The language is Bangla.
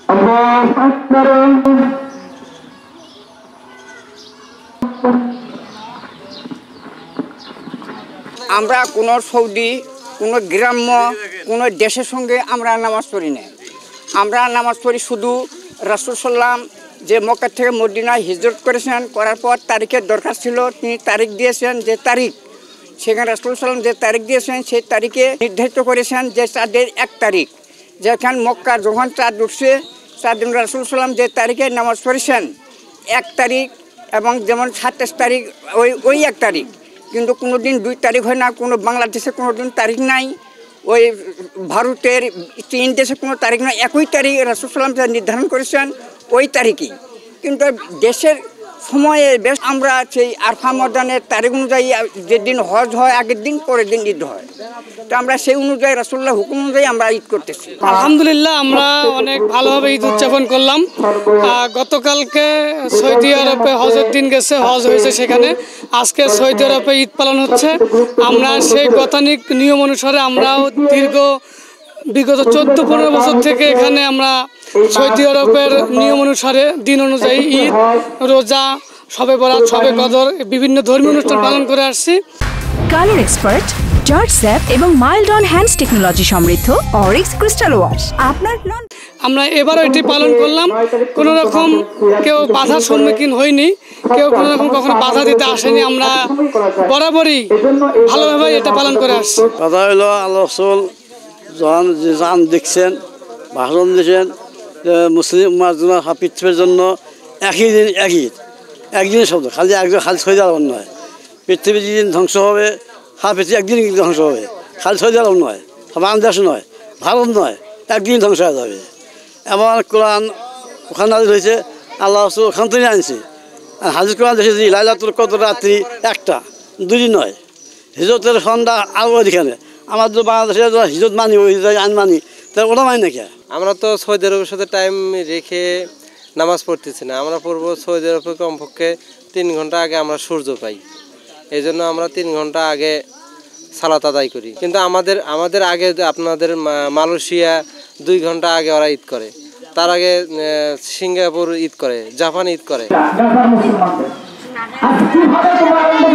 আমরা কোনো সৌদি, কোনো গ্রাম্য, কোনো দেশের সঙ্গে আমরা নামাজ পড়ি না। আমরা নামাজ পড়ি শুধু রাসূল সাল্লাম যে মক্কা থেকে মদিনায় হিজরত করেছেন, করার পর তারিখের দরকার ছিল, তিনি তারিখ দিয়েছেন যে তারিখ, সেখানে রাসূল সাল্লাম যে তারিখ দিয়েছেন সেই তারিখে নির্ধারিত করেছেন যে চাঁদের 1 তারিখ, যেখানে মক্কা যখন চাঁদ উঠছে চাঁদ রাসূল সাল্লাম যে তারিখে নামাজ পড়েছেন 1 তারিখ, এবং যেমন 27 তারিখ ওই 1 তারিখ, কিন্তু কোনো দিন 2 তারিখ হয় না, কোনো বাংলাদেশে কোনো দিন তারিখ নাই, ওই ভারতের 3 দেশে কোনো তারিখ নয়, একই তারিখ রাসূল সাল্লাম যা নির্ধারণ করেছেন ওই তারিখই। কিন্তু দেশের সময়ে বেশ আমরা সেই আরফা ময়দানের তারিখ অনুযায়ী যেদিন হজ হয় আগের দিন পরের দিন ঈদ হয়, তো আমরা সেই অনুযায়ী রাসূলুল্লাহ হুকুম অনুযায়ী আমরা ঈদ করতেছি। আলহামদুলিল্লাহ আমরা অনেক ভালোভাবে ঈদ উদযাপন করলাম। গতকালকে সৌদি আরবে হজের দিন গেছে, হজ হয়েছে সেখানে, আজকে সৌদি আরবে ঈদ পালন হচ্ছে। আমরা সেই গতানুগ নিয়ম অনুসারে আমরাও বিগত 14-15 বছর থেকে এখানে আমরা সৌদি আরবের নিয়ম অনুসারে দিন অনুযায়ী ঈদ, রোজা, শবে বরাত, শবে কদর বিভিন্ন ধর্মীয় অনুষ্ঠান পালন করে আসছি। কালার এক্সপার্ট, জর্জ স্যাপ এবং মাইল্ড অন হ্যান্ডস টেকনোলজি সমৃদ্ধ অরিক্স ক্রিস্টাল ওয়াশ আপনার আমরা এবারও এটি পালন করলাম। কোনো রকম কেউ বাধার সম্মুখীন হয়নি, কেউ কোনো রকম কখনো বাধা দিতে আসেনি। আমরা বরাবরই ভালোভাবে এটা পালন করে আসছি। কথা হলো আল্লাহ রাসূল যখন জান দেখছেন, ভাষণ দিয়েছেন মুসলিম পৃথিবীর জন্য একই দিন একদিনের শব্দ, খালি একজন খালি সৌদি আরব নয়, পৃথিবী যেদিন ধ্বংস হবে পৃথিবী একদিন ধ্বংস হবে, খালি সৌদি আরব নয়, বাংলাদেশ নয়, ভারত নয়, একদিন ধ্বংস হয়ে যাবে। এমন কোরআন ওখানে নাযিল হয়েছে, আল্লাহ রাসূল ওখান থেকে আনছে। আর হাদিস কোরআন দেখেছি লাইলাতুল কদর রাত্রি 1টা 2 দিন নয়, হিজরতের সন্ধ্যা আরও এখানে। আমাদের বাংলাদেশে হিজরত মানি ওই আইন মানি, তাহলে ওটা মানি নাকি? আমরা তো সৌদি আরবের সাথে টাইম রেখে নামাজ পড়তেছি না, আমরা পড়বো সৌদি আরবে কমপক্ষে 3 ঘন্টা আগে আমরা সূর্য পাই, এই জন্য আমরা 3 ঘন্টা আগে সালাত আদায় করি। কিন্তু আমাদের আগে আপনাদের মালয়েশিয়া 2 ঘন্টা আগে ওরা ঈদ করে, তার আগে সিঙ্গাপুর ঈদ করে, জাপান ঈদ করে।